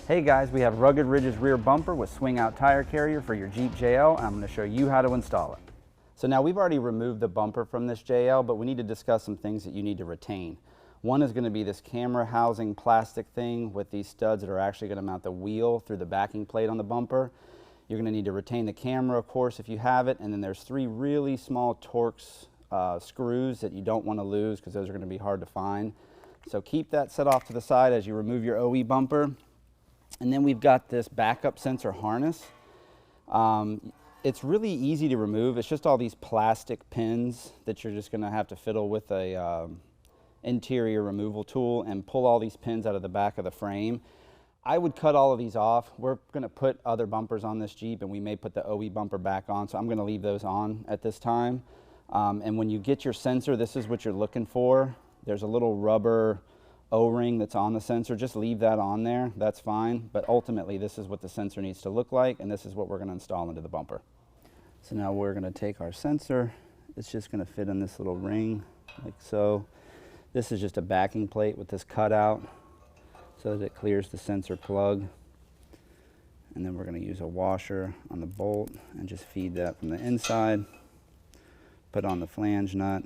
Hey guys, we have Rugged Ridge's rear bumper with Swingout tire carrier for your Jeep JL, and I'm going to show you how to install it. So now we've already removed the bumper from this JL, but we need to discuss some things that you need to retain. One is going to be this camera housing plastic thing with these studs that are actually going to mount the wheel through the backing plate on the bumper. You're going to need to retain the camera, of course, if you have it, and then there's 3 really small Torx screws that you don't want to lose because those are going to be hard to find. So keep that set off to the side as you remove your OE bumper. And then we've got this backup sensor harness. It's really easy to remove. It's just all these plastic pins that you're just going to have to fiddle with a interior removal tool and pull all these pins out of the back of the frame. I would cut all of these off. We're going to put other bumpers on this Jeep, and we may put the OE bumper back on, so I'm going to leave those on at this time. And when you get your sensor, this is what you're looking for. There's a little rubber O-ring that's on the sensor. Just leave that on there. That's fine. But ultimately, this is what the sensor needs to look like, and this is what we're going to install into the bumper. So now we're going to take our sensor. It's just going to fit in this little ring like so. This is just a backing plate with this cutout so that it clears the sensor plug. And then we're going to use a washer on the bolt and just feed that from the inside. Put on the flange nut.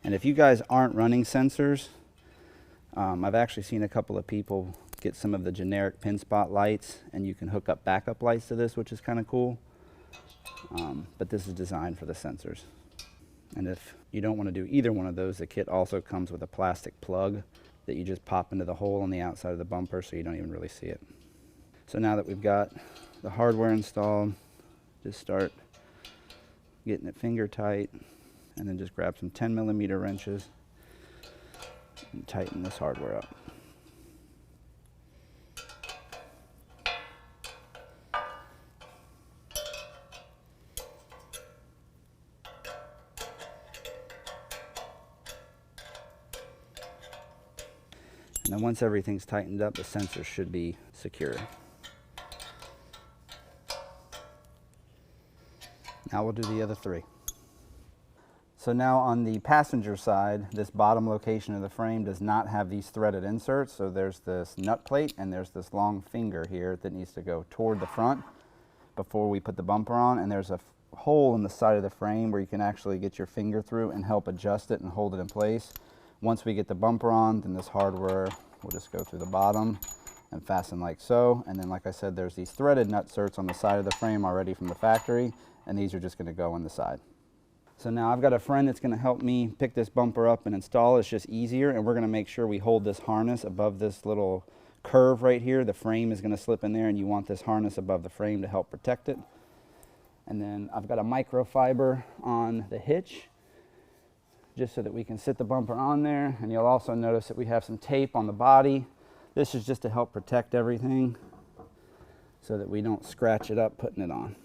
And if you guys aren't running sensors, I've actually seen a couple of people get some of the generic pin spot lights, and you can hook up backup lights to this, which is kind of cool. But this is designed for the sensors. And if you don't want to do either one of those, the kit also comes with a plastic plug that you just pop into the hole on the outside of the bumper so you don't even really see it. So now that we've got the hardware installed, just start getting it finger tight, and then just grab some 10mm wrenches and tighten this hardware up. And then once everything's tightened up, the sensor should be secure. Now we'll do the other 3. So now on the passenger side, this bottom location of the frame does not have these threaded inserts. So there's this nut plate and there's this long finger here that needs to go toward the front before we put the bumper on. And there's a hole in the side of the frame where you can actually get your finger through and help adjust it and hold it in place. Once we get the bumper on, then this hardware will just go through the bottom and fasten like so. And then, like I said, there's these threaded nut inserts on the side of the frame already from the factory, and these are just going to go on the side. So now I've got a friend that's going to help me pick this bumper up and install. It's just easier, and we're going to make sure we hold this harness above this little curve right here. The frame is going to slip in there, and you want this harness above the frame to help protect it. And then I've got a microfiber on the hitch just so that we can sit the bumper on there. And you'll also notice that we have some tape on the body. This is just to help protect everything so that we don't scratch it up putting it on.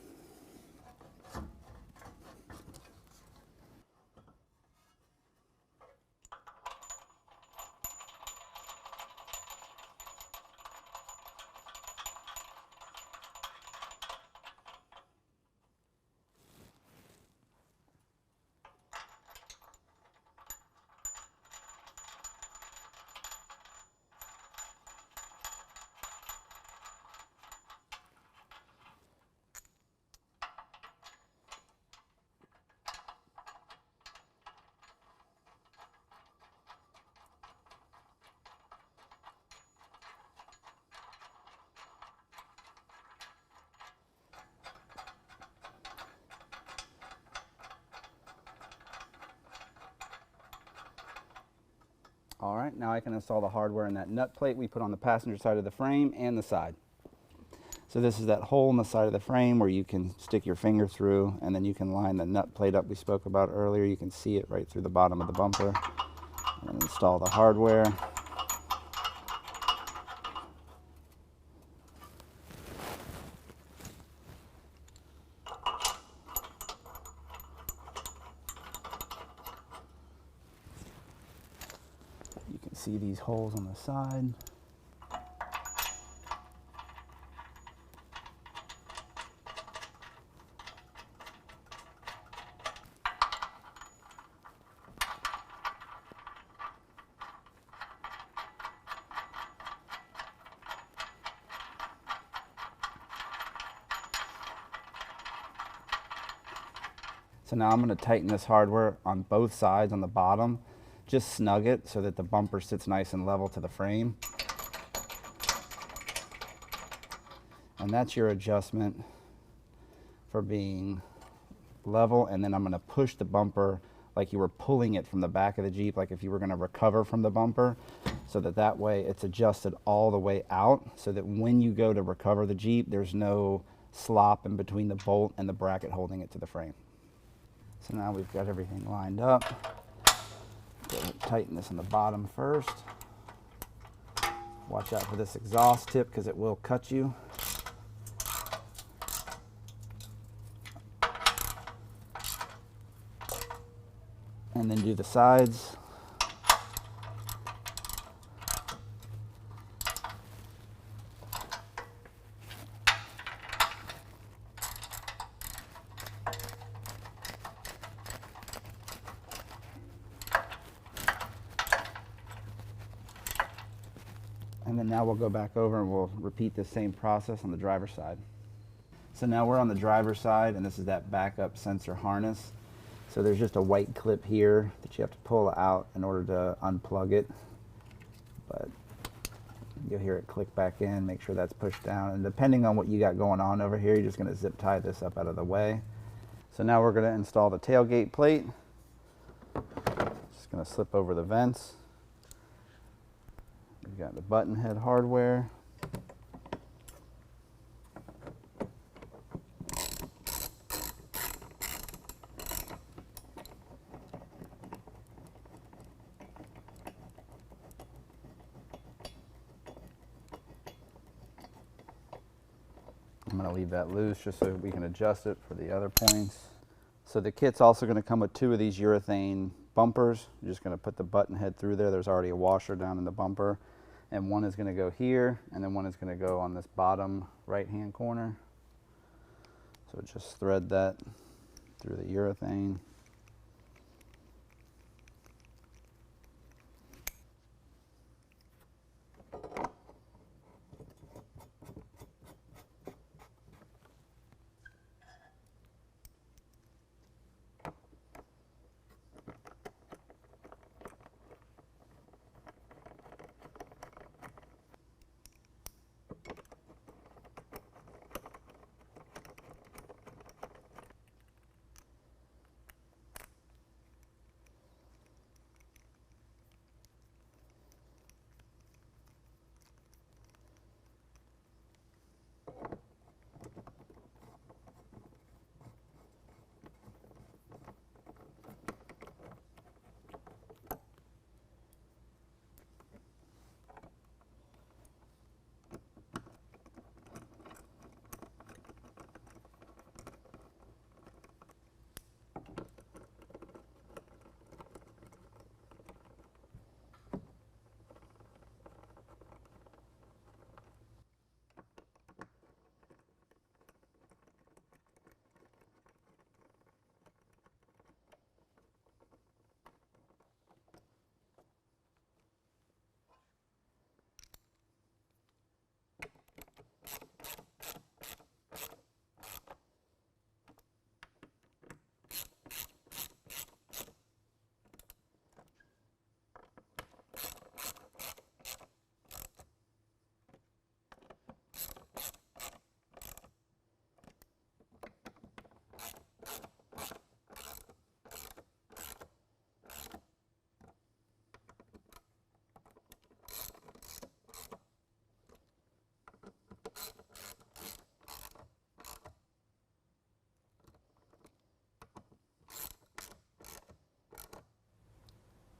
All right, now I can install the hardware in that nut plate we put on the passenger side of the frame and the side. So this is that hole in the side of the frame where you can stick your finger through, and then you can line the nut plate up we spoke about earlier. You can see it right through the bottom of the bumper. And install the hardware. You can see these holes on the side. So now I'm going to tighten this hardware on both sides on the bottom. Just snug it so that the bumper sits nice and level to the frame. And that's your adjustment for being level. And then I'm going to push the bumper like you were pulling it from the back of the Jeep, like if you were going to recover from the bumper, so that way it's adjusted all the way out, so that when you go to recover the Jeep, there's no slop in between the bolt and the bracket holding it to the frame. So now we've got everything lined up. Tighten this in the bottom first. Watch out for this exhaust tip because it will cut you. And then do the sides. And then now we'll go back over and we'll repeat the same process on the driver's side. So now we're on the driver's side, and this is that backup sensor harness. So there's just a white clip here that you have to pull out in order to unplug it. But you'll hear it click back in, make sure that's pushed down. And depending on what you got going on over here, you're just gonna zip tie this up out of the way. So now we're gonna install the tailgate plate. Just gonna slip over the vents. We've got the button head hardware. I'm going to leave that loose just so we can adjust it for the other points. So the kit's also going to come with 2 of these urethane bumpers. You're just going to put the button head through there. There's already a washer down in the bumper. And one is going to go here, and then one is going to go on this bottom right-hand corner. So just thread that through the urethane.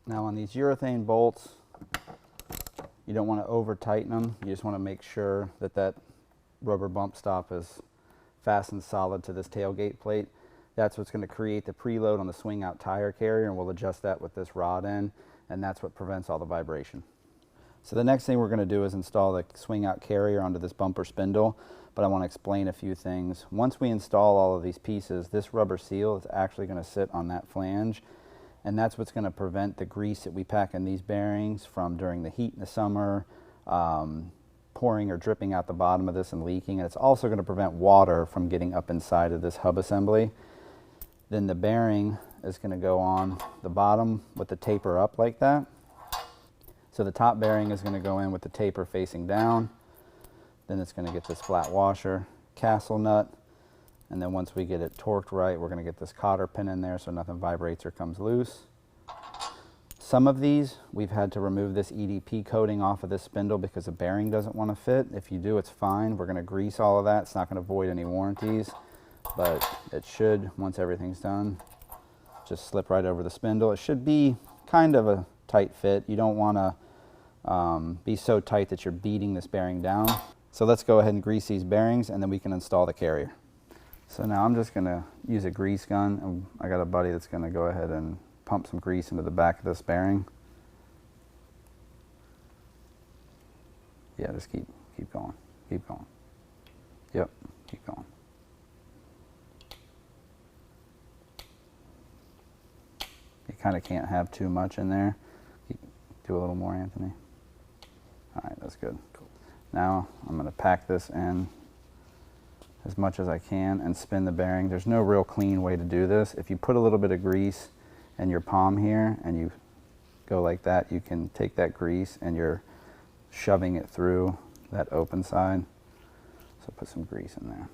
Now on these urethane bolts, you don't want to over tighten them. You just want to make sure that that rubber bump stop is fastened solid to this tailgate plate. That's what's going to create the preload on the Swingout tire carrier, and we'll adjust that with this rod end, and that's what prevents all the vibration. So the next thing we're going to do is install the Swingout carrier onto this bumper spindle, but I want to explain a few things. Once we install all of these pieces, this rubber seal is actually going to sit on that flange, and that's what's going to prevent the grease that we pack in these bearings from, during the heat in the summer, pouring or dripping out the bottom of this and leaking. And it's also going to prevent water from getting up inside of this hub assembly. Then the bearing is going to go on the bottom with the taper up like that. So the top bearing is going to go in with the taper facing down. Then it's going to get this flat washer, castle nut, and then once we get it torqued right, we're going to get this cotter pin in there so nothing vibrates or comes loose. Some of these, we've had to remove this EDP coating off of this spindle because the bearing doesn't want to fit. If you do, it's fine. We're going to grease all of that. It's not going to void any warranties, but it should, once everything's done, just slip right over the spindle. It should be kind of a tight fit. You don't want to be so tight that you're beating this bearing down. So let's go ahead and grease these bearings and then we can install the carrier. So now I'm just going to use a grease gun. I got a buddy that's going to go ahead and pump some grease into the back of this bearing. Yeah, just keep going, keep going. Yep, keep going. You kind of can't have too much in there. Do a little more, Anthony. All right, that's good. Cool. Now I'm going to pack this in as much as I can and spin the bearing. There's no real clean way to do this. If you put a little bit of grease in your palm here and you go like that, you can take that grease and you're shoving it through that open side. So put some grease in there.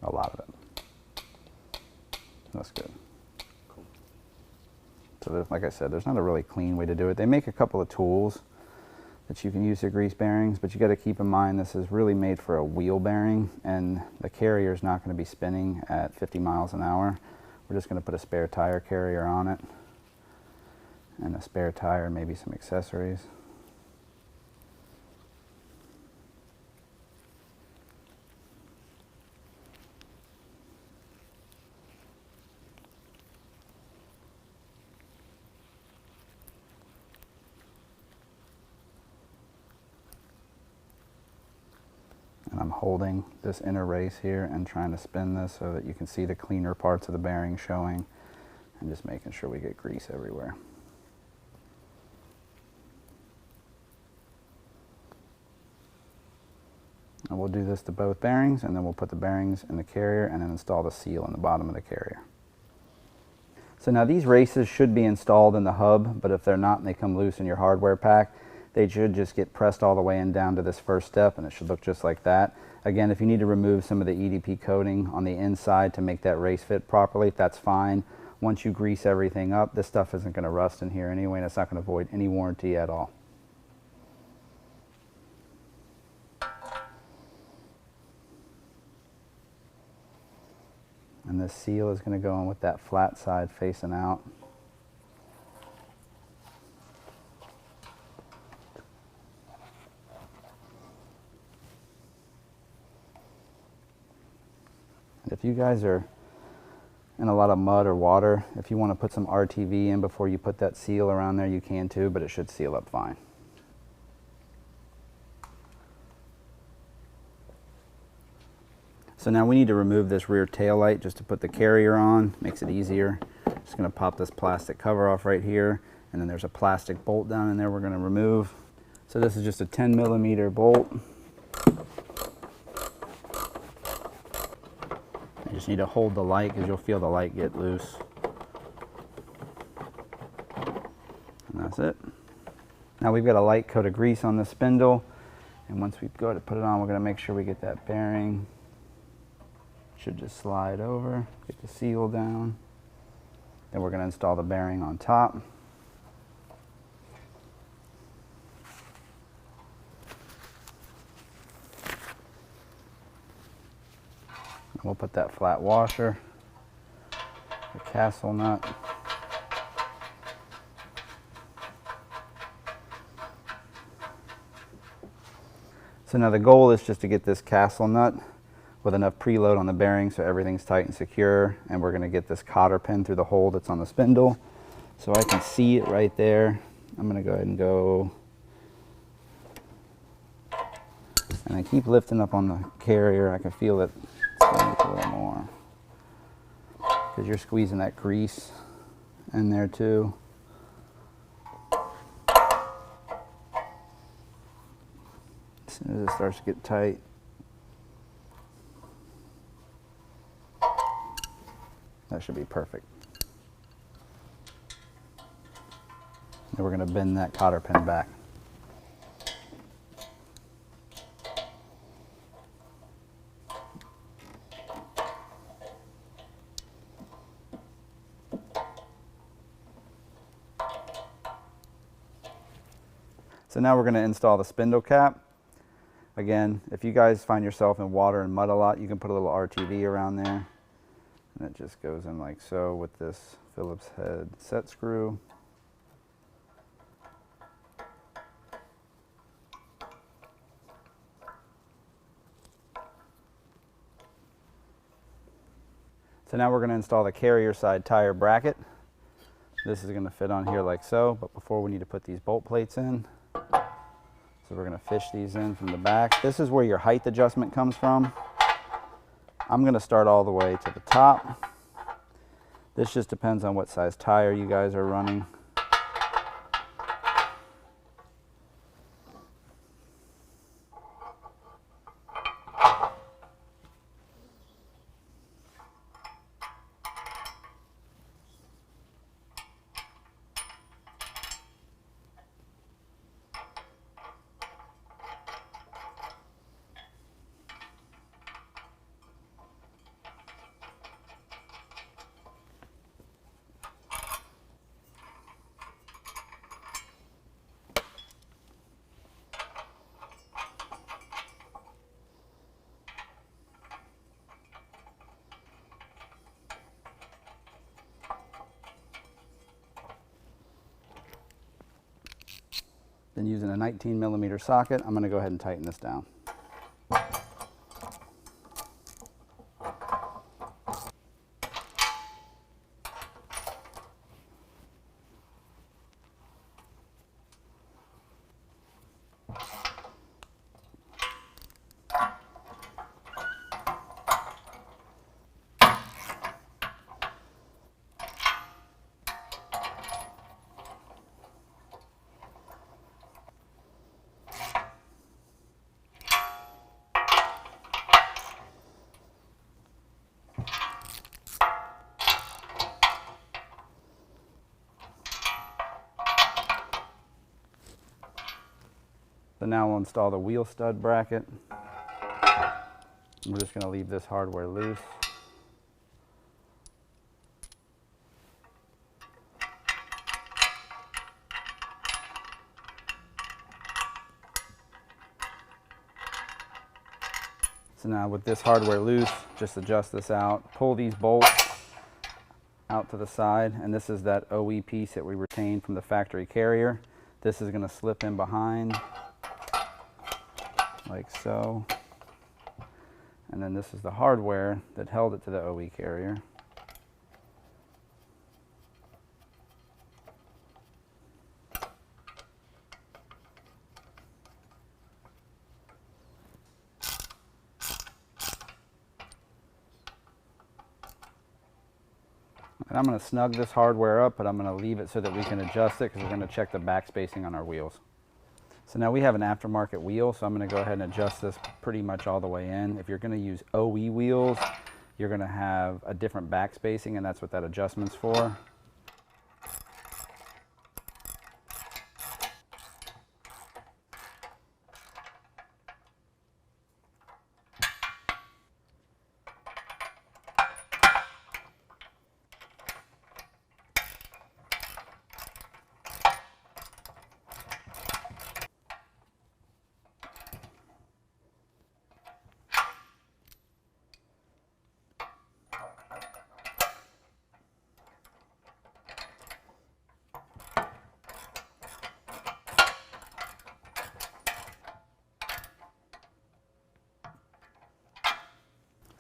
A lot of it. That's good. Cool. So like I said, there's not a really clean way to do it. They make a couple of tools that you can use to grease bearings, but you got to keep in mind this is really made for a wheel bearing and the carrier is not going to be spinning at 50 miles an hour. We're just going to put a spare tire carrier on it and a spare tire, maybe some accessories. And I'm holding this inner race here and trying to spin this so that you can see the cleaner parts of the bearing showing and just making sure we get grease everywhere. And we'll do this to both bearings and then we'll put the bearings in the carrier and then install the seal in the bottom of the carrier. So now these races should be installed in the hub, but if they're not and they come loose in your hardware pack, they should just get pressed all the way in down to this first step and it should look just like that. Again, if you need to remove some of the EDP coating on the inside to make that race fit properly, that's fine. Once you grease everything up, this stuff isn't going to rust in here anyway and it's not going to void any warranty at all. And this seal is going to go in with that flat side facing out. If you guys are in a lot of mud or water, if you want to put some RTV in before you put that seal around there, you can too, but it should seal up fine. So now we need to remove this rear tail light just to put the carrier on. Makes it easier. Just going to pop this plastic cover off right here, and then there's a plastic bolt down in there we're going to remove. So this is just a 10mm bolt. You just need to hold the light because you'll feel the light get loose. And that's it. Now we've got a light coat of grease on the spindle, and once we go to put it on, we're going to make sure we get that bearing. Should just slide over, get the seal down. Then we're going to install the bearing on top. And we'll put that flat washer, the castle nut. So now the goal is just to get this castle nut with enough preload on the bearing so everything's tight and secure, and we're going to get this cotter pin through the hole that's on the spindle so I can see it right there. I'm going to go ahead and go and I keep lifting up on the carrier. I can feel it a little more because you're squeezing that grease in there too. As soon as it starts to get tight, That should be perfect. And we're going to bend that cotter pin back. So now we're going to install the spindle cap. Again, if you guys find yourself in water and mud a lot, you can put a little RTV around there. And it just goes in like so with this Phillips head set screw. So now we're going to install the carrier side tire bracket. This is going to fit on here like so, but before we need to put these bolt plates in. So we're going to fish these in from the back. This is where your height adjustment comes from. I'm going to start all the way to the top. This just depends on what size tire you guys are running. Then using a 19mm socket, I'm going to go ahead and tighten this down. So now we'll install the wheel stud bracket. We're just going to leave this hardware loose. So now with this hardware loose, just adjust this out, pull these bolts out to the side, and this is that OE piece that we retained from the factory carrier. This is going to slip in behind like so, and then this is the hardware that held it to the OE carrier. And I'm going to snug this hardware up, but I'm going to leave it so that we can adjust it because we're going to check the back spacing on our wheels. So now we have an aftermarket wheel, so I'm going to go ahead and adjust this pretty much all the way in. If you're going to use OE wheels, you're going to have a different back spacing, and that's what that adjustment's for.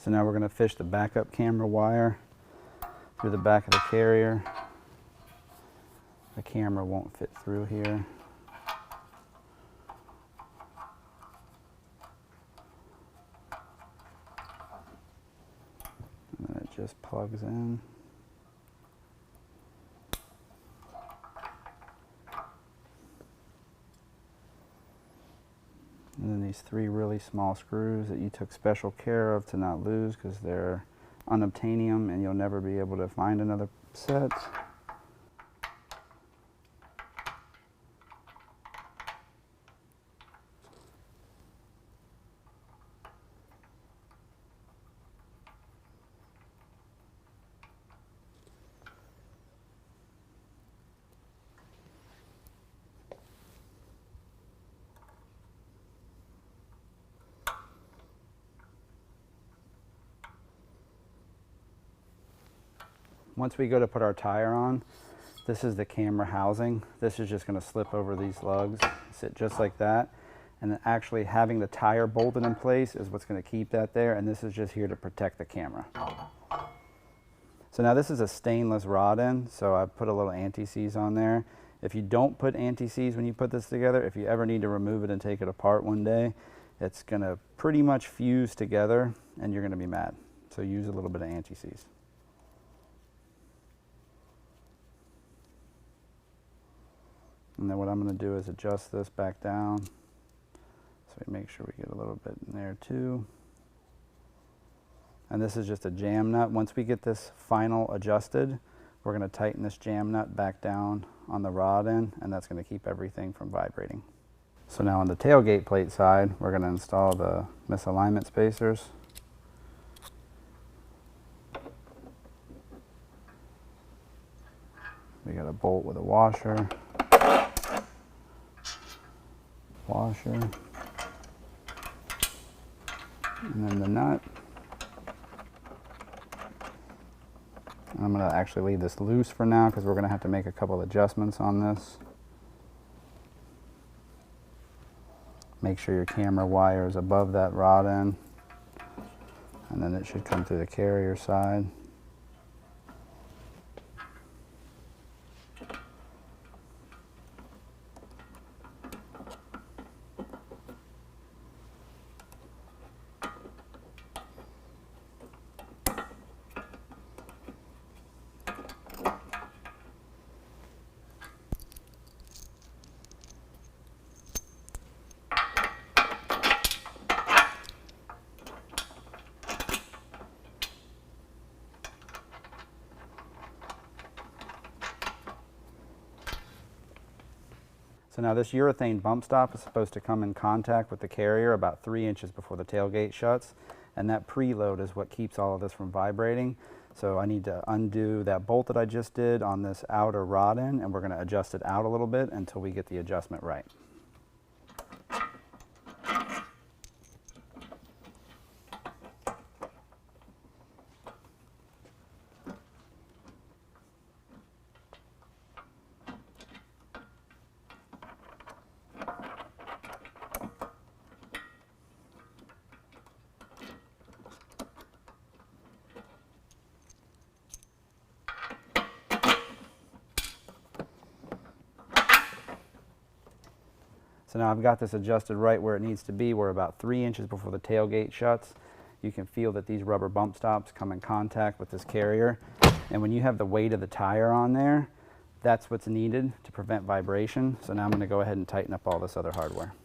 So now we're going to fish the backup camera wire through the back of the carrier. The camera won't fit through here. And then it just plugs in. And then these three really small screws that you took special care of to not lose because they're unobtainium and you'll never be able to find another set. Once we go to put our tire on, this is the camera housing. This is just going to slip over these lugs, sit just like that. And then actually having the tire bolted in place is what's going to keep that there. And this is just here to protect the camera. So now this is a stainless rod end, so I put a little anti-seize on there. If you don't put anti-seize when you put this together, if you ever need to remove it and take it apart one day, it's going to pretty much fuse together and you're going to be mad. So use a little bit of anti-seize. And then what I'm going to do is adjust this back down. So we make sure we get a little bit in there too. And this is just a jam nut. Once we get this final adjusted, we're going to tighten this jam nut back down on the rod end, and that's going to keep everything from vibrating. So now on the tailgate plate side, we're going to install the misalignment spacers. We got a bolt with a washer. And then the nut. I'm going to actually leave this loose for now because we're going to have to make a couple adjustments on this. Make sure your camera wire is above that rod end, and then it should come through the carrier side. So now this urethane bump stop is supposed to come in contact with the carrier about 3 inches before the tailgate shuts, and that preload is what keeps all of this from vibrating. So I need to undo that bolt that I just did on this outer rod end, and we're going to adjust it out a little bit until we get the adjustment right. So now I've got this adjusted right where it needs to be. We're about 3 inches before the tailgate shuts. You can feel that these rubber bump stops come in contact with this carrier. And when you have the weight of the tire on there, that's what's needed to prevent vibration. So now I'm going to go ahead and tighten up all this other hardware.